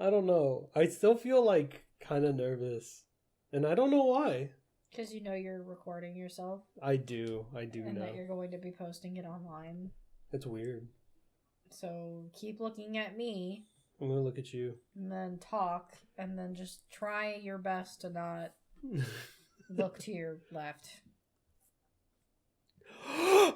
I don't know. I still feel like kind of nervous. And I don't know why. Because you know you're recording yourself. I do And know. that you're going to be posting it online. It's weird. So keep looking at me. I'm gonna look at you. And then talk. And then just try your best to not look to your left. I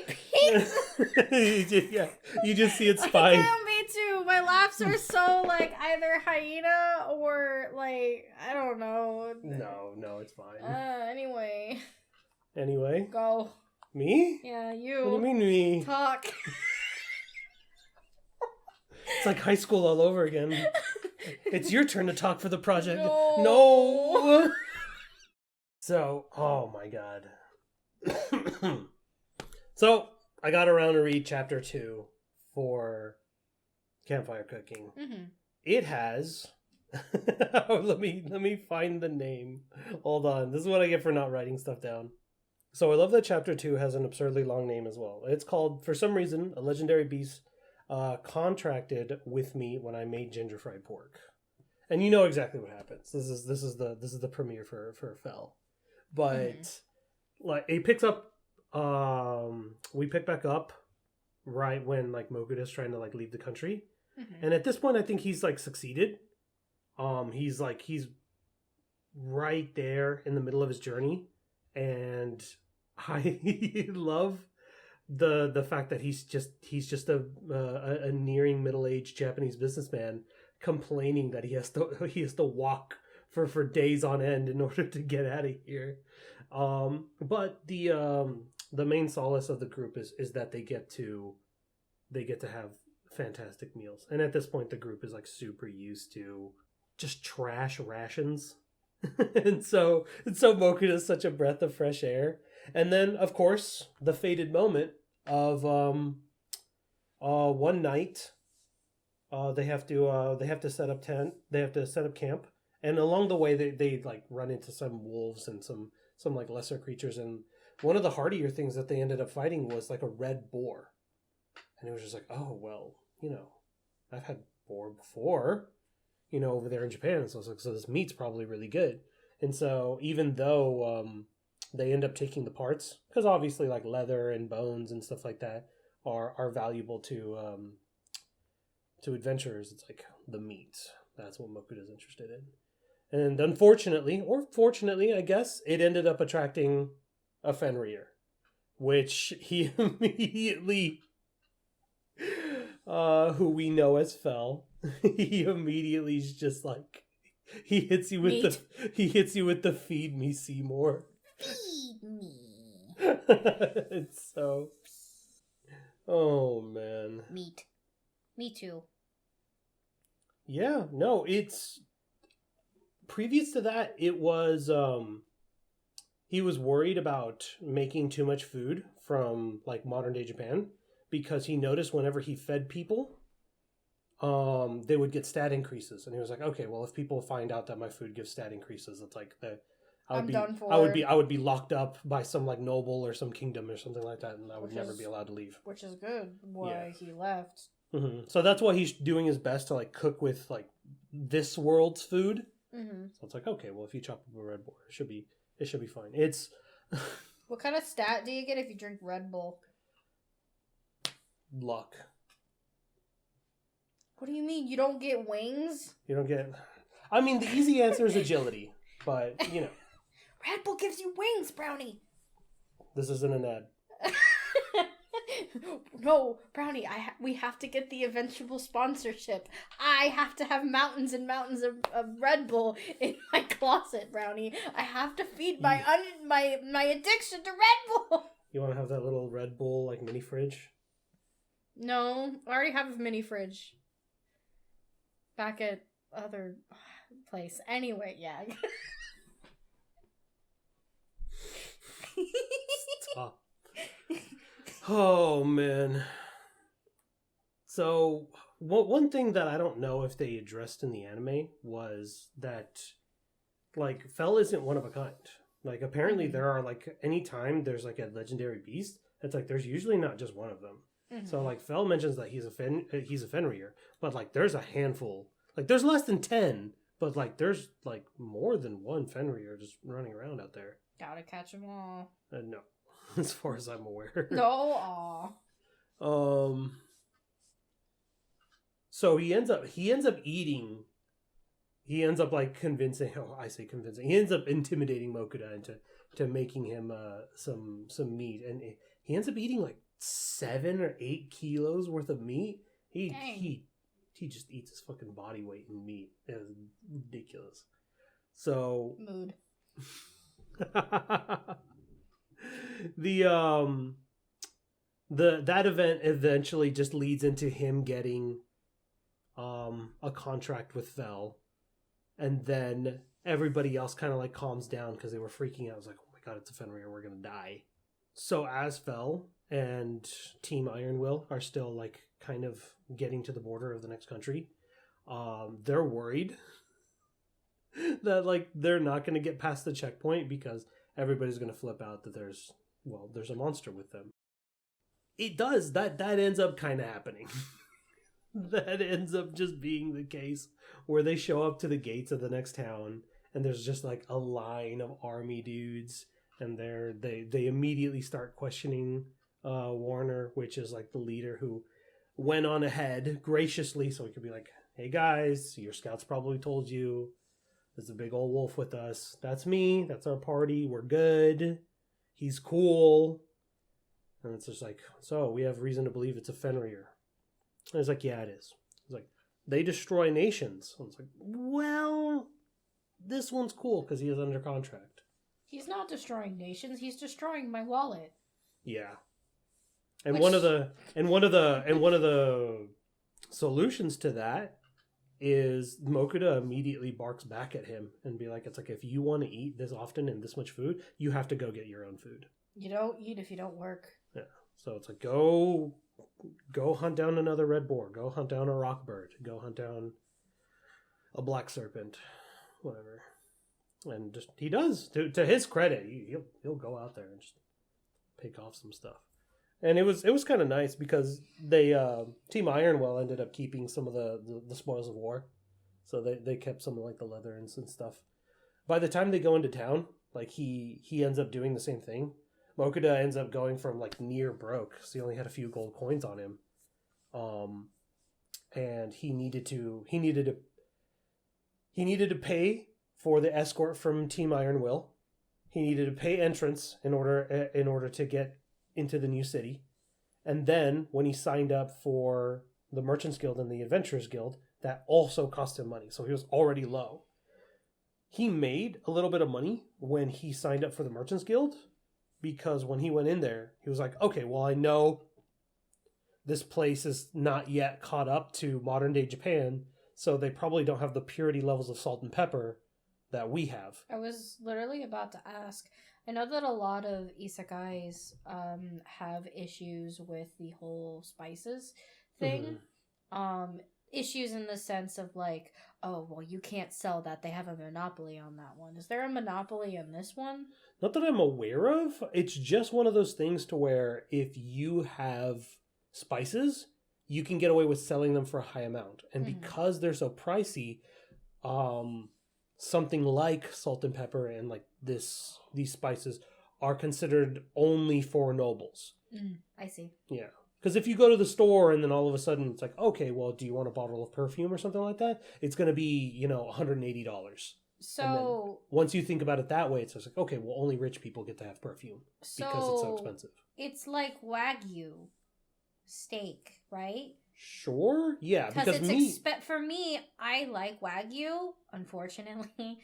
peed. Yeah, you just see its spine. Yeah, me too. My laughs are so like either hyena or like I don't know. No, it's fine. Anyway. Anyway. Go. Me? Yeah, you. What do you mean me? Talk. It's like high school all over again. It's your turn to talk for the project. No. So, oh my god. So, I got around to read chapter 2 for Campfire Cooking. Mm-hmm. It has... let me find the name. Hold on. This is what I get for not writing stuff down. So I love that chapter 2 has an absurdly long name as well. It's called, for some reason, A Legendary Beast contracted with me when I made ginger fried pork. And you know exactly what happens. This is the premiere for Fell. But like it picks up we pick back up right when like Mokuda's trying to like leave the country. And at this point I think he's like succeeded. He's right there in the middle of his journey, and I love the fact that he's just a nearing middle-aged Japanese businessman complaining that he has to walk for days on end in order to get out of here. But the main solace of the group is that they get to have fantastic meals. And at this point the group is like super used to just trash rations. and so Mokuda is such a breath of fresh air. And then of course the fated moment of one night they have to set up camp, and along the way they like run into some wolves and some like lesser creatures, and one of the hardier things that they ended up fighting was like a red boar. And it was just like, oh well, I've had boar before, over there in Japan, so this meat's probably really good. And so even though they end up taking the parts, because obviously like leather and bones and stuff like that are valuable to adventurers, it's like the meat. That's what Mokuda's interested in. And unfortunately, or fortunately, I guess, it ended up attracting a Fenrir, which he immediately, who we know as Fell, he immediately is just like, he hits you with the feed me Seymour. Feed me. It's so, oh man. Meat. Me too. Yeah, no, it's previous to that, it was he was worried about making too much food from like modern day Japan, because he noticed whenever he fed people, they would get stat increases, and he was like, okay, well, if people find out that my food gives stat increases, it's like Done for. I would be locked up by some like noble or some kingdom or something like that, and I would never be allowed to leave. Which is good. Why he left. Mm-hmm. So that's why he's doing his best to like cook with like this world's food. Mm-hmm. So it's like, okay, well, if you chop up a Red Bull, it should be fine. It's what kind of stat do you get if you drink Red Bull? Luck. What do you mean? You don't get wings? You don't get. I mean, the easy answer is agility, but Red Bull gives you wings, Brownie. This isn't an ad. No, Brownie, we have to get the eventual sponsorship. I have to have mountains and mountains of Red Bull in my closet, Brownie. I have to feed my addiction to Red Bull. You want to have that little Red Bull like mini fridge? No, I already have a mini fridge. Back at other place. Anyway, yeah. Stop. Oh, man. So, one thing that I don't know if they addressed in the anime was that, Fell isn't one of a kind. Like, apparently there are, anytime there's, a legendary beast, It's like there's usually not just one of them. Mm-hmm. So like Fel mentions that he's a Fenrir, but like there's a handful. Like there's less than 10, but like there's like more than one Fenrir just running around out there. Gotta catch them all. No, as far as I'm aware. No, aw. So he ends up eating. He ends up like convincing. Oh, I say convincing. He ends up intimidating Mokuda into making him some meat, and he ends up eating like 7 or 8 kilos worth of meat. He just eats his fucking body weight in meat. It was ridiculous. So Mood. that event eventually just leads into him getting a contract with Fel, and then everybody else kind of like calms down because they were freaking out. I was like, oh my god, it's a Fenrir, we're gonna die. So as Fel and Team Iron Will are still like kind of getting to the border of the next country, they're worried that like they're not going to get past the checkpoint because everybody's going to flip out that there's a monster with them. It does. That ends up kind of happening. That ends up just being the case where they show up to the gates of the next town and there's just like a line of army dudes, and they immediately start questioning Warner, which is like the leader who went on ahead graciously so he could be like, hey guys, your scouts probably told you there's a big old wolf with us. That's me. That's our party. We're good. He's cool. And it's just like, so we have reason to believe it's a Fenrir. And it's like, yeah, it is. It's like, they destroy nations. And it's like, well, this one's cool because he is under contract. He's not destroying nations. He's destroying my wallet. Yeah. And one of the solutions to that is Mokuda immediately barks back at him and be like, it's like, if you want to eat this often and this much food, you have to go get your own food. You don't eat if you don't work. Yeah. So it's like, go hunt down another red boar, go hunt down a rock bird, go hunt down a black serpent, whatever. And just he does. To his credit, he'll go out there and just pick off some stuff. And it was kind of nice because they Team Ironwell ended up keeping some of the spoils of war, so they kept some of like the leather and stuff. By the time they go into town, like he ends up doing the same thing. Mokuda ends up going from like near broke, so he only had a few gold coins on him, and he needed to pay for the escort from Team Ironwill. He needed to pay entrance in order to get into the new city. And then when he signed up for the Merchants Guild and the Adventurers Guild, that also cost him money. So he was already low. He made a little bit of money when he signed up for the Merchants Guild, because when he went in there, he was like, okay, well, I know this place is not yet caught up to modern day Japan, so they probably don't have the purity levels of salt and pepper that we have. I was literally about to ask. I know that a lot of isekais have issues with the whole spices thing. Mm-hmm. Issues in the sense of like, oh, well, you can't sell that. They have a monopoly on that one. Is there a monopoly in this one? Not that I'm aware of. It's just one of those things to where if you have spices, you can get away with selling them for a high amount. And because they're so pricey, something like salt and pepper and like these spices are considered only for nobles. I see. Yeah. Because if you go to the store and then all of a sudden it's like, okay, well, do you want a bottle of perfume or something like that? It's going to be, $180. So once you think about it that way, it's just like, okay, well, only rich people get to have perfume because it's so expensive. It's like Wagyu steak, right? Sure. Yeah, because for me, I like Wagyu, unfortunately,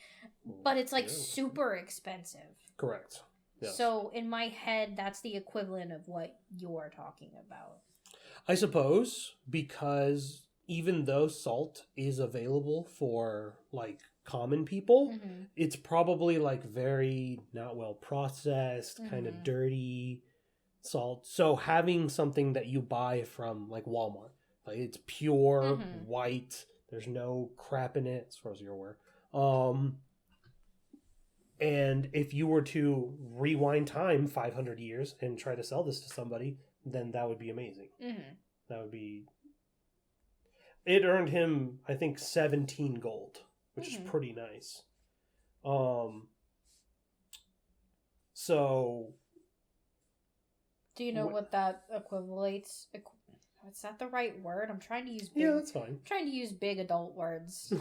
but it's like super expensive. Correct. Yes. So in my head, that's the equivalent of what you're talking about. I suppose, because even though salt is available for like common people, it's probably like very not well processed, kind of dirty salt. So having something that you buy from like Walmart, like it's pure white, there's no crap in it as far as you're aware. And if you were to rewind time 500 years and try to sell this to somebody, then that would be amazing. Mm-hmm. That would be... It earned him, I think, 17 gold, which is pretty nice. So... Do you know what that equivalates? Is that the right word? I'm trying to use big, yeah, that's fine. I'm trying to use big adult words.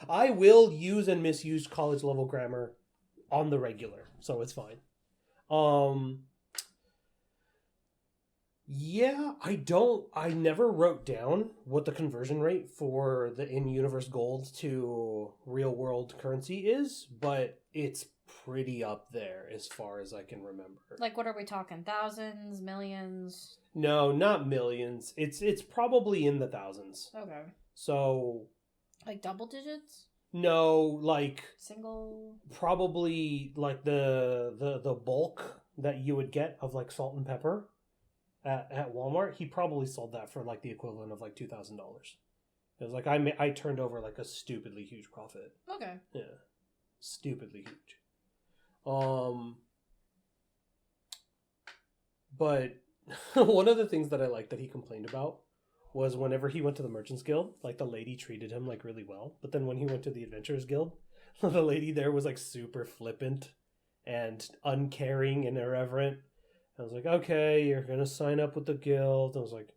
I will use and misuse college level grammar on the regular, so it's fine. Yeah, I never wrote down what the conversion rate for the in-universe gold to real-world currency is, but it's pretty up there as far as I can remember. Like, what are we talking? Thousands, millions? No, not millions. It's probably in the thousands. Okay. So... Like double digits? No, like... Single? Probably, like, the bulk that you would get of, like, salt and pepper at Walmart, he probably sold that for, like, the equivalent of, like, $2,000. It was like, I turned over, like, a stupidly huge profit. Okay. Yeah. Stupidly huge. But one of the things that I liked that he complained about was whenever he went to the Merchants Guild, like, the lady treated him, like, really well. But then when he went to the Adventurers Guild, the lady there was, like, super flippant and uncaring and irreverent. I was like, okay, you're going to sign up with the guild. I was like,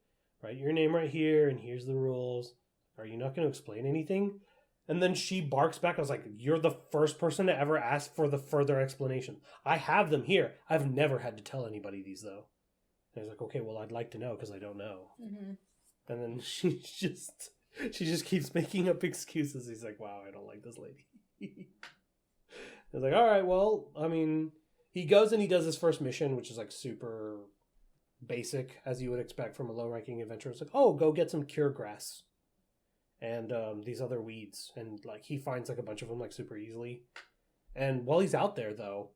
write your name right here, and here's the rules. Are you not going to explain anything? And then she barks back. I was like, you're the first person to ever ask for the further explanation. I have them here. I've never had to tell anybody these, though. And I was like, okay, well, I'd like to know because I don't know. Mm-hmm. And then she just keeps making up excuses. He's like, wow, I don't like this lady. I was like, all right, well, I mean... He goes and he does his first mission, which is like super basic, as you would expect from a low-ranking adventurer. It's like, oh, go get some cure grass and these other weeds. And like he finds like a bunch of them like super easily. And while he's out there, though,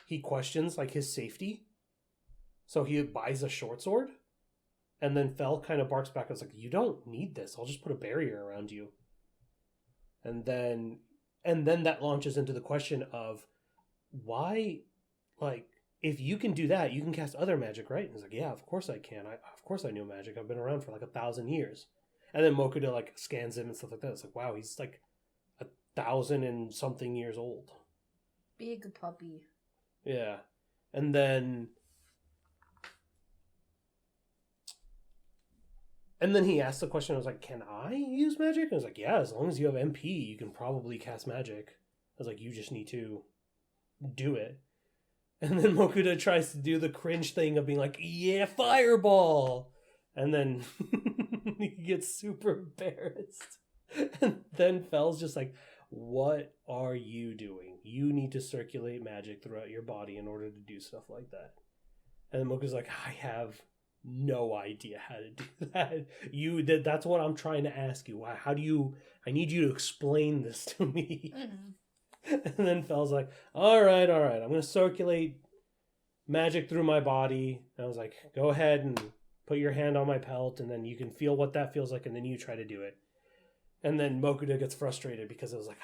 he questions like his safety. So he buys a short sword. And then Fel kind of barks back. I was like, you don't need this. I'll just put a barrier around you. And then that launches into the question of why, like, if you can do that, you can cast other magic, right? And he's like, yeah, of course I can. Of course I know magic. I've been around for like 1,000 years. And then Mokuda like scans him and stuff like that. It's like, wow, he's like 1,000 and something years old. Big puppy. Yeah. And then he asked the question, I was like, can I use magic? And I was like, yeah, as long as you have MP, you can probably cast magic. I was like, you just need to do it. And then Mokuda tries to do the cringe thing of being like, yeah, fireball! And then he gets super embarrassed. And then Fel's just like, what are you doing? You need to circulate magic throughout your body in order to do stuff like that. And then Mokuda's like, I have no idea how to do that. That's what I'm trying to ask you. How do you... I need you to explain this to me. Mm-hmm. And then Fel's like, all right, I'm going to circulate magic through my body. And I was like, go ahead and put your hand on my pelt, and then you can feel what that feels like, and then you try to do it. And then Mokuda gets frustrated because it was like,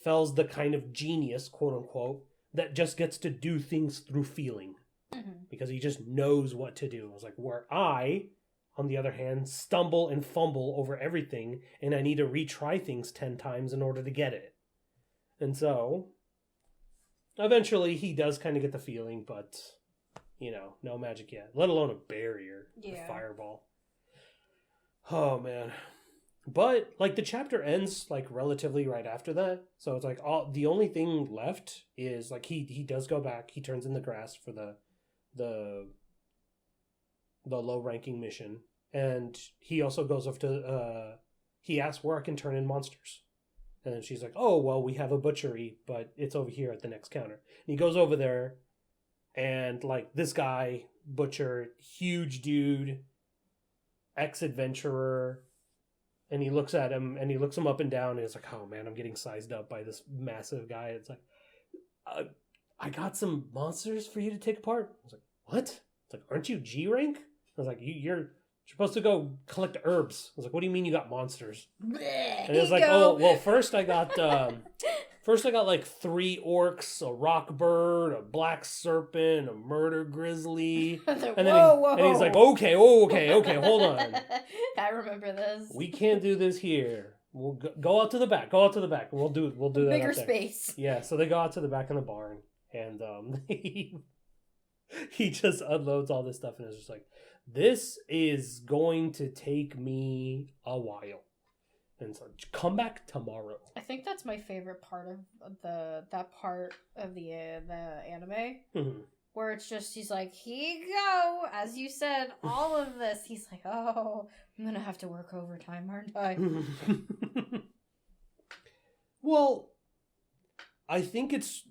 Fel's the kind of genius, quote unquote, that just gets to do things through feeling. Mm-hmm. Because he just knows what to do. I was like, where I, on the other hand, stumble and fumble over everything, and I need to retry things 10 times in order to get it. And so, eventually he does kind of get the feeling, but, you know, no magic yet. Let alone a barrier. Yeah. A fireball. Oh, man. But, like, the chapter ends, like, relatively right after that. So it's like, the only thing left is, like, he does go back. He turns in the grass for the low-ranking mission. And he also goes off to, he asks where I can turn in monsters. And then she's like, oh, well, we have a butchery, but it's over here at the next counter. And he goes over there, and, like, this guy, butcher, huge dude, ex-adventurer, and he looks at him, and he looks him up and down, and he's like, oh, man, I'm getting sized up by this massive guy. It's like, I got some monsters for you to take apart. I was like, what? It's like, aren't you G rank? I was like, you're supposed to go collect herbs. I was like, what do you mean you got monsters? Bleh, And it was like, oh, well, first I got like 3 orcs, a rock bird, a black serpent, a murder grizzly. I was like, And whoa. and he's like, okay, hold on. I remember this. We can't do this here. We'll go out to the back. We'll do that. Bigger up there. space. Yeah, so they go out to the back of the barn, and he just unloads all this stuff, and it's just like, this is going to take me a while. And so come back tomorrow. I think that's my favorite part of that part of the anime. Mm-hmm. Where it's just, he's like, here you go. As you said, all of this. He's like, oh, I'm going to have to work overtime, aren't I? Well, I think this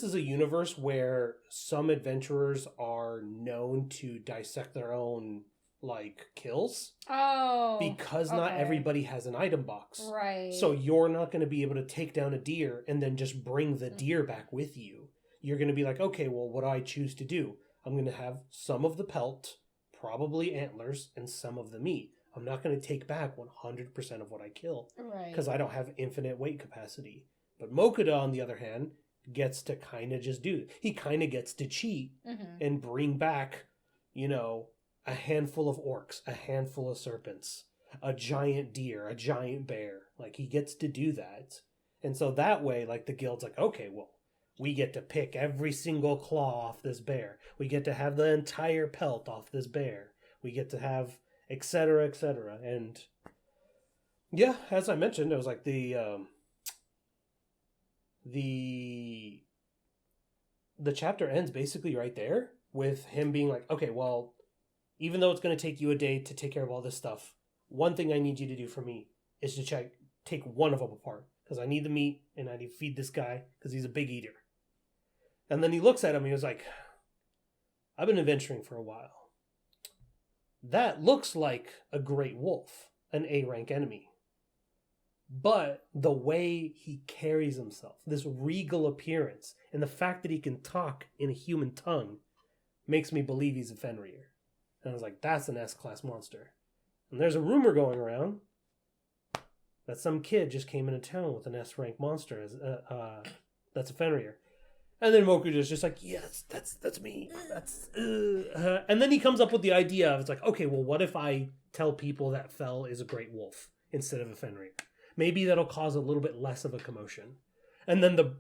is a universe where some adventurers are known to dissect their own, like, kills. Oh. Because not everybody has an item box. Right. So you're not going to be able to take down a deer and then just bring the deer back with you. You're going to be like, okay, well, what do I choose to do? I'm going to have some of the pelt, probably antlers, and some of the meat. I'm not going to take back 100% of what I kill. Right. Because I don't have infinite weight capacity. But Mokuda, on the other hand, gets to kind of just do it. He kind of gets to cheat and bring back, a handful of orcs, a handful of serpents, a giant deer, a giant bear. Like, he gets to do that. And so that way, like, the guild's like, okay, well, we get to pick every single claw off this bear. We get to have the entire pelt off this bear. We get to have et cetera, et cetera. And yeah, as I mentioned, it was like the chapter ends basically right there with him being like, okay, well, even though it's going to take you a day to take care of all this stuff, one thing I need you to do for me is to take one of them apart. Because I need the meat, and I need to feed this guy, because he's a big eater. And then he looks at him, and he was like, I've been adventuring for a while. That looks like a great wolf, an A-rank enemy. But the way he carries himself, this regal appearance, and the fact that he can talk in a human tongue, makes me believe he's a Fenrir. And I was like, that's an S-class monster. And there's a rumor going around that some kid just came into town with an S-rank monster that's a Fenrir. And then Mokuda's just like, yes, that's me. And then he comes up with the idea of, it's like, okay, well, what if I tell people that Fel is a great wolf instead of a Fenrir? Maybe that'll cause a little bit less of a commotion. And then the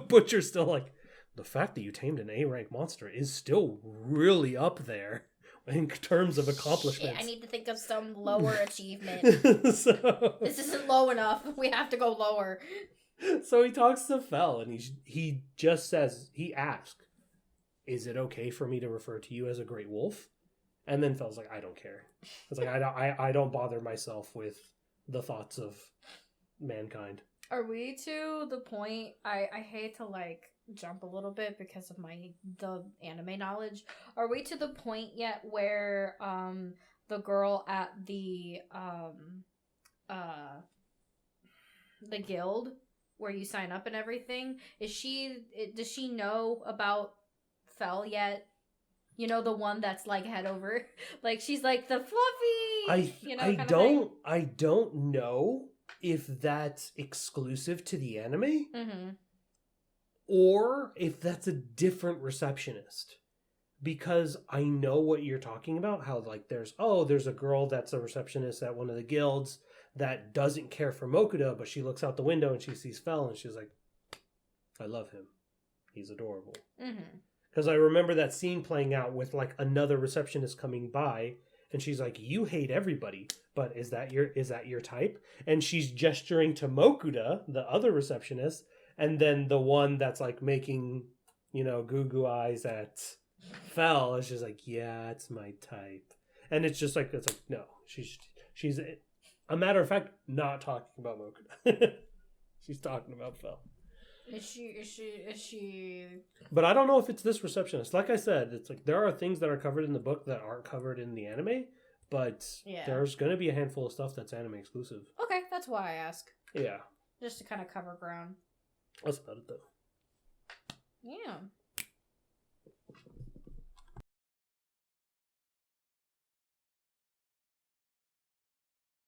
butcher's still like, the fact that you tamed an A-rank monster is still really up there in terms of accomplishments. Shit, I need to think of some lower achievement. So, this isn't low enough. We have to go lower. So he talks to Fel, and he just says, he asks, is it okay for me to refer to you as a great wolf? And then Fel's like, I don't care. It's like, I don't bother myself with the thoughts of mankind. Are we to the point, I hate to like jump a little bit because of the anime knowledge. Are we to the point yet where the girl at the guild where you sign up and everything, does she know about Fel yet? You know, the one that's like head over, like she's like the fluffy. I don't know if that's exclusive to the anime, or if that's a different receptionist. Because I know what you're talking about. How like there's a girl that's a receptionist at one of the guilds that doesn't care for Mokuda, but she looks out the window and she sees Fel and she's like, I love him. He's adorable. Because I remember that scene playing out with like another receptionist coming by, and she's like, "You hate everybody, but is that your type?" And she's gesturing to Mokuda, the other receptionist, and then the one that's like making, goo goo eyes at Fel is just like, "Yeah, it's my type." And it's like no, she's a matter of fact not talking about Mokuda. She's talking about Fel. Is she? But I don't know if it's this receptionist. Like I said, it's like there are things that are covered in the book that aren't covered in the anime, but there's going to be a handful of stuff that's anime exclusive. Okay, that's why I ask. Yeah. Just to kind of cover ground. That's about it, though. Yeah.